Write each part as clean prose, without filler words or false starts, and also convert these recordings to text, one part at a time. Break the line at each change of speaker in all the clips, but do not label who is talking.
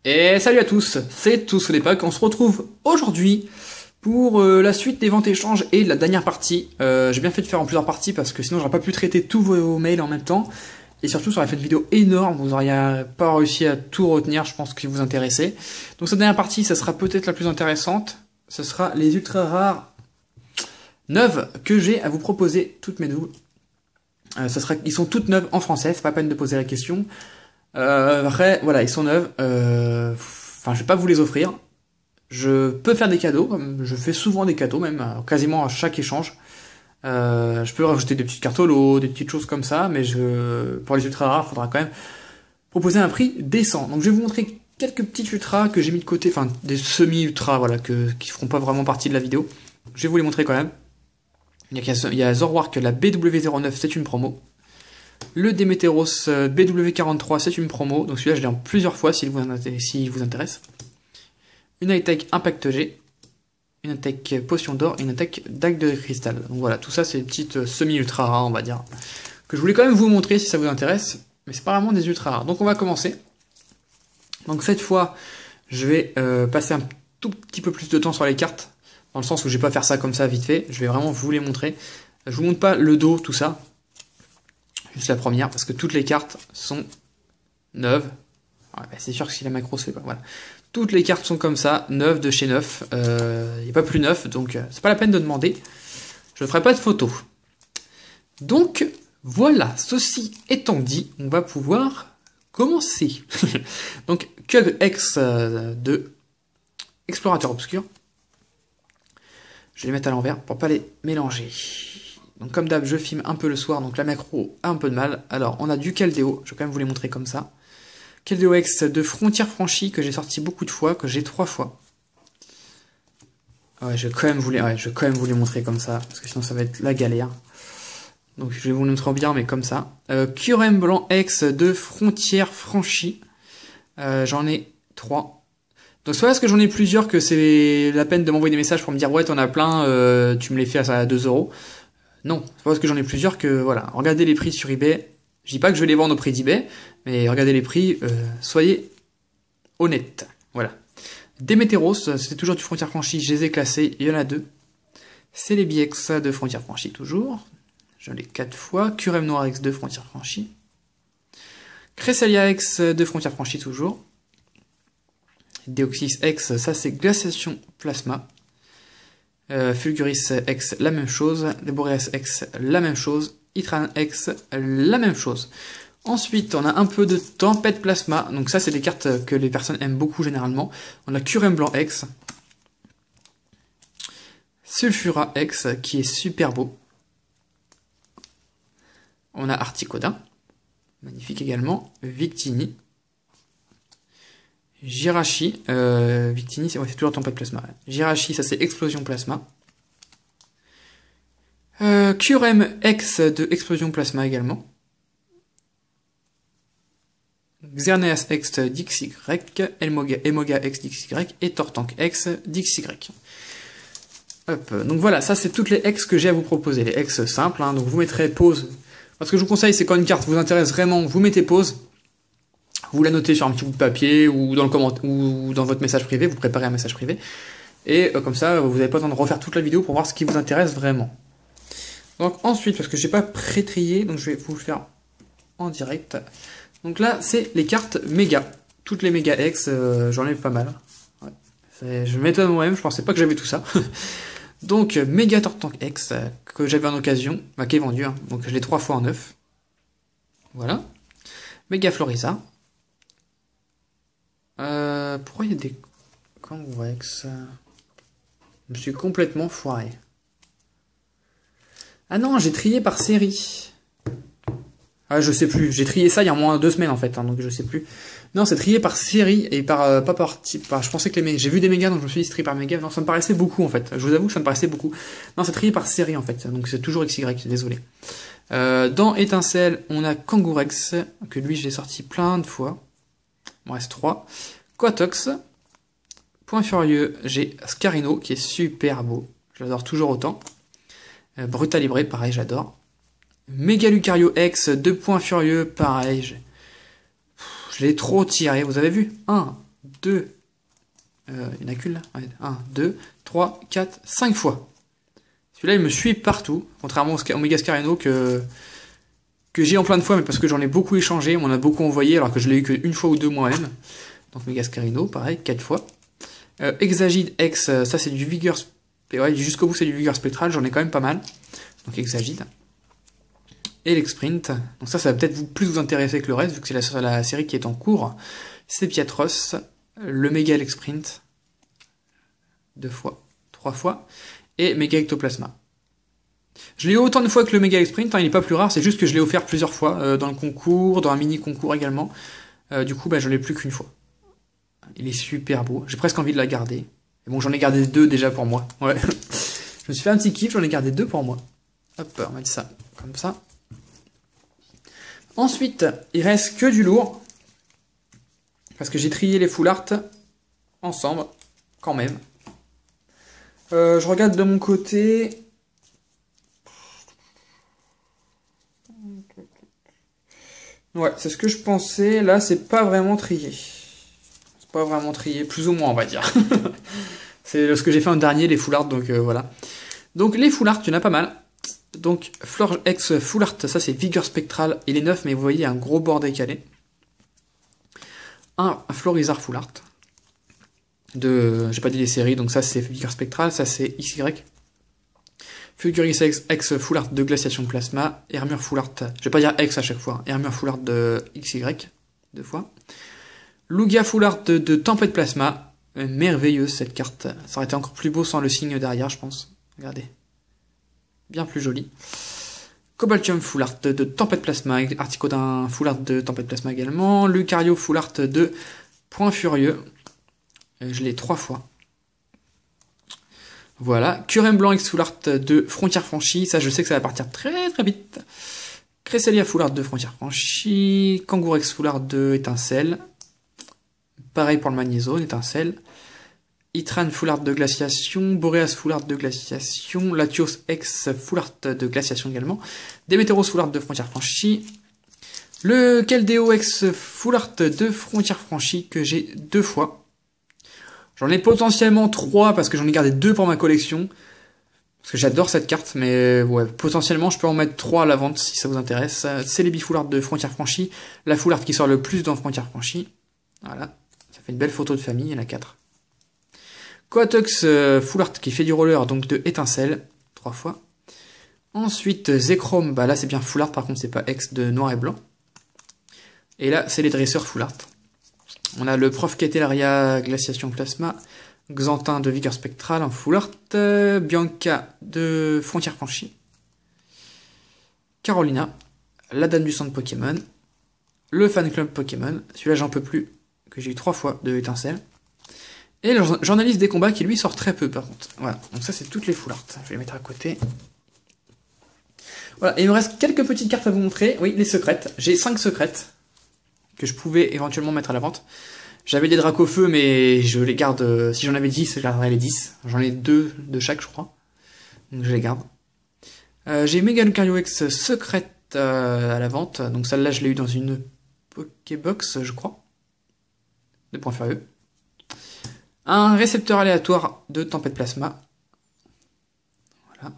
Et salut à tous, c'est Tous les Packs. On se retrouve aujourd'hui pour la suite des ventes échanges et la dernière partie. J'ai bien fait de faire en plusieurs parties parce que sinon j'aurais pas pu traiter tous vos mails en même temps. Et surtout ça aurait fait une vidéo énorme, vous auriez pas réussi à tout retenir, je pense, qui vous intéressait. Donc cette dernière partie, ça sera peut-être la plus intéressante. Ce sera les ultra rares neuves que j'ai à vous proposer, toutes mes doubles. Ils sont toutes neuves en français, c'est pas la peine de poser la question. Après, voilà, ils sont neufs. Enfin, je vais pas vous les offrir. Je peux faire des cadeaux, comme je fais souvent des cadeaux, même quasiment à chaque échange. Je peux rajouter des petites cartes holo, des petites choses comme ça, mais pour les ultra rares, il faudra quand même proposer un prix décent. Donc je vais vous montrer quelques petites ultras que j'ai mis de côté, enfin des semi-ultras, voilà, qui feront pas vraiment partie de la vidéo. Je vais vous les montrer quand même. Il y a Zorwark, la BW09, c'est une promo. Le Demeteros BW43, c'est une promo. Donc celui-là, je l'ai en plusieurs fois s'il vous intéresse. Une attaque Impact G. Une attaque Potion d'or et une attaque Dague de cristal. Donc voilà, tout ça, c'est des petites semi-ultra rares, on va dire. Que je voulais quand même vous montrer si ça vous intéresse. Mais c'est pas vraiment des ultra rares. Donc on va commencer. Donc cette fois, je vais passer un tout petit peu plus de temps sur les cartes. Dans le sens où je vais pas faire ça comme ça vite fait. Je vais vraiment vous les montrer. Je vous montre pas le dos, tout ça. Juste la première, parce que toutes les cartes sont neuves. Ouais, bah c'est sûr que si la macro se fait pas, voilà. Toutes les cartes sont comme ça, neuves de chez neuf. Il n'y a pas plus neuf, donc c'est pas la peine de demander. Je ne ferai pas de photo. Donc, voilà, ceci étant dit, on va pouvoir commencer. Donc, Cug X de Explorateur Obscur. Je vais les mettre à l'envers pour pas les mélanger. Donc comme d'hab, je filme un peu le soir, donc la macro a un peu de mal. Alors, on a du Keldeo, je vais quand même vous les montrer comme ça. Keldeo X de Frontières Franchies, que j'ai sorti beaucoup de fois, que j'ai 3 fois. Ouais, je vais quand même vous les montrer comme ça, parce que sinon ça va être la galère. Donc je vais vous le montrer en bien, mais comme ça. Curem Blanc X de Frontières Franchies. J'en ai 3. Donc c'est pas parce que j'en ai plusieurs que c'est la peine de m'envoyer des messages pour me dire ouais t'en as plein, tu me les fais à 2 €. Non, c'est pas parce que j'en ai plusieurs que voilà. Regardez les prix sur eBay. Je dis pas que je vais les vendre au prix d'eBay, mais regardez les prix, soyez honnêtes. Voilà. Demeteros, c'est toujours du Frontières Franchies, je les ai classés, il y en a 2. C'est les BX de Frontières Franchies toujours. J'en ai 4 fois. Curem Noir X de Frontières Franchies. Cresselia X de Frontières Franchies toujours. Deoxys X, ça c'est Glaciation Plasma. Fulguris X, la même chose. Boreas X, la même chose. Itran X, la même chose. Ensuite, on a un peu de Tempête Plasma. Donc ça, c'est des cartes que les personnes aiment beaucoup généralement. On a Curem Blanc X. Sulfura X, qui est super beau. On a Articodin. Magnifique également. Victini. Jirachi. Victini, c'est toujours Tempête Plasma. Jirachi, ça c'est Explosion Plasma. Curem X de Explosion Plasma également. Xerneas X d'XY, Emoga X d'XY et Tortank X d'XY. Hop, donc voilà, ça c'est toutes les X que j'ai à vous proposer, les X simples, hein, donc vous mettrez pause. Parce que je vous conseille, c'est quand une carte vous intéresse vraiment, vous mettez pause, vous la notez sur un petit bout de papier ou dans le commentaire ou dans votre message privé, vous préparez un message privé, et comme ça vous n'avez pas besoin de refaire toute la vidéo pour voir ce qui vous intéresse vraiment. Donc ensuite, parce que j'ai pas pré-trié, donc je vais vous le faire en direct. Donc là, c'est les cartes méga. Toutes les méga X, j'en ai pas mal. Ouais. Je m'étonne moi-même, je pensais pas que j'avais tout ça. Donc, méga Tortank X, que j'avais en occasion, bah, qui est vendu, hein. Donc je l'ai 3 fois en 9. Voilà. Méga Florisa. Pourquoi il y a des Kangourou X? Je me suis complètement foiré. Ah non, j'ai trié par série. Ah, je sais plus, j'ai trié ça il y a moins de 2 semaines en fait, hein, donc je sais plus. Non, c'est trié par série et pas par type. Je pensais que j'ai vu des mégas, donc je me suis dit trié par méga. Non, ça me paraissait beaucoup en fait. Je vous avoue que ça me paraissait beaucoup. Non, c'est trié par série en fait, donc c'est toujours XY, désolé. Dans Étincelle, on a Kangourex, que lui j'ai sorti plein de fois. Il me reste 3. Quatox. Point Furieux, j'ai Scarino qui est super beau. Je l'adore toujours autant. Brutalibré, pareil, j'adore. Méga Lucario X, 2 points furieux, pareil. Je l'ai trop tiré, vous avez vu 1, 2, il n'y en a qu'une là, 1, 2, 3, 4, 5 fois. Celui-là, il me suit partout, contrairement au Megascarino que j'ai en plein de fois, mais parce que j'en ai beaucoup échangé, on en a beaucoup envoyé, alors que je l'ai eu qu'une fois ou deux moi-même. Donc Megascarino, pareil, 4 fois. Exagide X, ça c'est du Vigueur... Ouais, jusqu'au bout c'est du Vigueur Spectral, j'en ai quand même pas mal. Donc Exagide. Et l'Exprint. Donc ça va peut-être plus vous intéresser que le reste, vu que c'est la série qui est en cours. C'est Piatros, le Méga Exprint. 2 fois, 3 fois. Et Méga Ectoplasma. Je l'ai eu autant de fois que le Méga Exprint, hein, il n'est pas plus rare, c'est juste que je l'ai offert plusieurs fois, dans le concours, dans un mini-concours également. Du coup, je l'ai plus qu'une fois. Il est super beau, j'ai presque envie de la garder. Et bon, j'en ai gardé 2 déjà pour moi. Ouais. Je me suis fait un petit kiff, j'en ai gardé 2 pour moi. Hop, on va mettre ça comme ça. Ensuite, il reste que du lourd. Parce que j'ai trié les full art ensemble, quand même. Je regarde de mon côté. Ouais, c'est ce que je pensais. Là, c'est pas vraiment trié. C'est pas vraiment trié, plus ou moins, on va dire. C'est ce que j'ai fait en dernier, les full art, donc voilà. Donc, les full art, il y en a pas mal. Donc, Flore X Full Art, ça c'est Vigueur Spectral. Il est neuf, mais vous voyez, il y a un gros bord décalé. Un Florizard Full Art. J'ai pas dit les séries, donc ça c'est Vigueur Spectral, ça c'est XY. Fuguris X Full Art de Glaciation Plasma. Hermure Full Art, je vais pas dire X à chaque fois. Hermure Full Art de XY, 2 fois. Lugia Full Art de Tempête Plasma. Merveilleuse cette carte. Ça aurait été encore plus beau sans le signe derrière, je pense. Regardez. Bien plus joli. Cobaltium Full Art de Tempête Plasma, Articodin Full Art de Tempête Plasma également, Lucario Full Art de Point Furieux, je l'ai 3 fois. Voilà, Curem Blanc X Full Art de Frontières Franchies, ça je sais que ça va partir très très vite. Cresselia Full Art de Frontières Franchies, Kangourou X Full Art de Étincelle, pareil pour le Magnézone, Étincelle. Itran Full Art de Glaciation, Boreas Full Art de Glaciation, Latios X Full Art de Glaciation également, Demeteros Full Art de Frontières Franchies, le Keldeo X Full Art de Frontières Franchies que j'ai 2 fois. J'en ai potentiellement 3 parce que j'en ai gardé 2 pour ma collection, parce que j'adore cette carte, mais ouais, potentiellement je peux en mettre 3 à la vente si ça vous intéresse. Celebi Full Art de Frontières Franchies, la Full Art qui sort le plus dans Frontières Franchies. Voilà, ça fait une belle photo de famille, il y en a 4. Coatox Full Art qui fait du roller, donc de Étincelle, 3 fois. Ensuite, Zekrom, là c'est bien Full Art, par contre c'est pas X de noir et blanc. Et là, c'est les dresseurs Full Art. On a le Prof Ketelaria Glaciation Plasma, Xantin de Vigueur Spectral en Full Art, Bianca de Frontières Franchies, Carolina, la Dame du Centre Pokémon, le Fan Club Pokémon, celui-là j'en peux plus, que j'ai eu 3 fois de Étincelle. Et le journaliste des combats qui lui sort très peu par contre. Voilà, donc ça c'est toutes les full art. Je vais les mettre à côté. Voilà, et il me reste quelques petites cartes à vous montrer. Oui, les secrètes. J'ai 5 secrètes que je pouvais éventuellement mettre à la vente. J'avais des Dracofeu, mais je les garde. Si j'en avais 10, je garderais les 10. J'en ai 2 de chaque, je crois. Donc je les garde. J'ai Mega Lucario X secrète à la vente. Donc celle-là, je l'ai eu dans une Pokébox, je crois. De Point Furieux. Un récepteur aléatoire de Tempête Plasma. Voilà.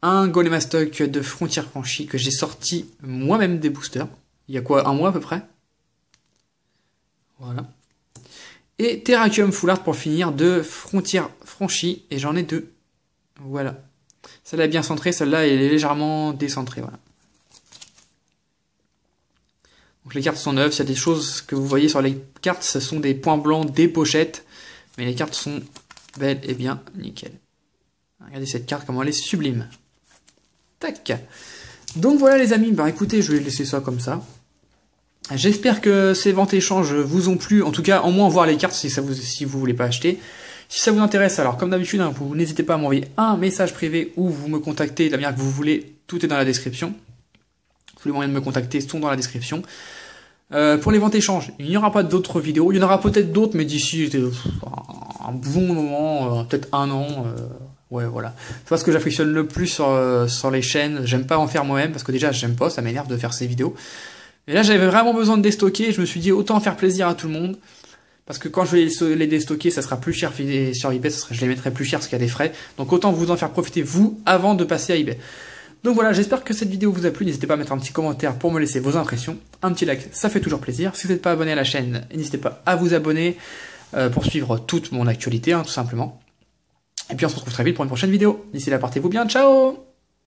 Un Golemastoc de Frontières Franchies que j'ai sorti moi-même des boosters. Il y a quoi, un mois à peu près? Voilà. Et Terrakium Full Art pour finir de Frontières Franchies. Et j'en ai 2. Voilà. Celle-là est bien centrée, celle-là est légèrement décentrée. Voilà. Donc les cartes sont neuves, il y a des choses que vous voyez sur les cartes, ce sont des points blancs, des pochettes, mais les cartes sont belles et bien nickel. Regardez cette carte, comment elle est sublime. Tac. Donc voilà les amis, écoutez, je vais laisser ça comme ça. J'espère que ces ventes échanges vous ont plu, en tout cas, au moins voir les cartes si vous voulez pas acheter. Si ça vous intéresse, alors comme d'habitude, vous n'hésitez pas à m'envoyer un message privé ou vous me contactez de la manière que vous voulez, tout est dans la description. Tous les moyens de me contacter sont dans la description. Pour les ventes échanges, il n'y aura pas d'autres vidéos. Il y en aura peut-être d'autres, mais d'ici un bon moment, peut-être un an. Ouais, voilà. C'est pas ce que j'affectionne le plus sur les chaînes. J'aime pas en faire moi-même, parce que déjà, j'aime pas, ça m'énerve de faire ces vidéos. Mais là, j'avais vraiment besoin de déstocker. Je me suis dit, autant faire plaisir à tout le monde. Parce que quand je vais les déstocker, ça sera plus cher sur eBay, je les mettrai plus cher parce qu'il y a des frais. Donc autant vous en faire profiter vous avant de passer à eBay. Donc voilà, j'espère que cette vidéo vous a plu. N'hésitez pas à mettre un petit commentaire pour me laisser vos impressions. Un petit like, ça fait toujours plaisir. Si vous n'êtes pas abonné à la chaîne, n'hésitez pas à vous abonner pour suivre toute mon actualité, tout simplement. Et puis on se retrouve très vite pour une prochaine vidéo. D'ici là, portez-vous bien, ciao!